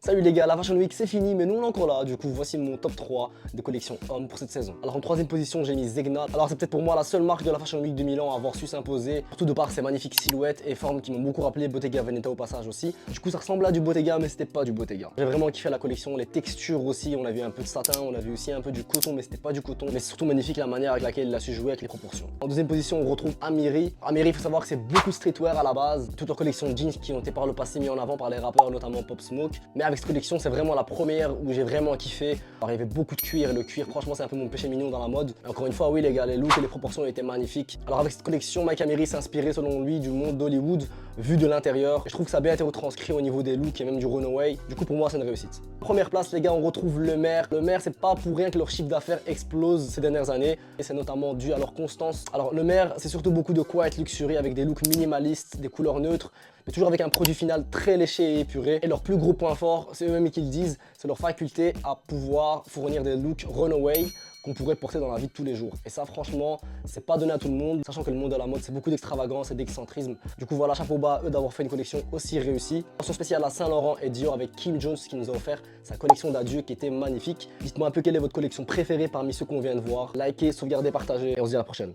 Salut les gars, la Fashion Week c'est fini, mais nous on est encore là. Du coup, voici mon top 3 des collections hommes pour cette saison. Alors en troisième position, j'ai mis Zegna. Alors c'est peut-être pour moi la seule marque de la Fashion Week 2000 à avoir su s'imposer, surtout de par ses magnifiques silhouettes et formes qui m'ont beaucoup rappelé Bottega Veneta au passage aussi. Du coup, ça ressemble à du Bottega, mais c'était pas du Bottega. J'ai vraiment kiffé la collection, les textures aussi. On a vu un peu de satin, on a vu aussi un peu du coton, mais c'était pas du coton. Mais c'est surtout magnifique la manière avec laquelle il a su jouer avec les proportions. En deuxième position, on retrouve Amiri. Amiri, il faut savoir que c'est beaucoup streetwear à la base. Toutes leurs collections de jeans qui ont été par le passé mis en avant par les rappeurs, notamment Pop Smoke. Mais avec cette collection, c'est vraiment la première où j'ai vraiment kiffé. Alors il y avait beaucoup de cuir et le cuir franchement c'est un peu mon péché mignon dans la mode. Et encore une fois oui les gars, les looks et les proportions étaient magnifiques. Alors avec cette collection, Mike Amiri s'est inspiré selon lui du monde d'Hollywood vu de l'intérieur. Je trouve que ça a bien été retranscrit au niveau des looks et même du runaway. Du coup pour moi c'est une réussite. Première place les gars, on retrouve Le Maire. Le Maire, c'est pas pour rien que leur chiffre d'affaires explose ces dernières années et c'est notamment dû à leur constance. Alors Le Maire, c'est surtout beaucoup de quiet luxury avec des looks minimalistes, des couleurs neutres, mais toujours avec un produit final très léché et épuré. Et leur plus gros point fort, c'est eux-mêmes qui le disent, c'est leur faculté à pouvoir fournir des looks runaway qu'on pourrait porter dans la vie de tous les jours. Et ça franchement, c'est pas donné à tout le monde, sachant que le monde de la mode, c'est beaucoup d'extravagance et d'excentrisme. Du coup voilà, chapeau bas à eux d'avoir fait une collection aussi réussie. Mention spéciale à Saint Laurent et Dior avec Kim Jones qui nous a offert sa collection d'adieu qui était magnifique. Dites-moi un peu quelle est votre collection préférée parmi ceux qu'on vient de voir. Likez, sauvegardez, partagez et on se dit à la prochaine.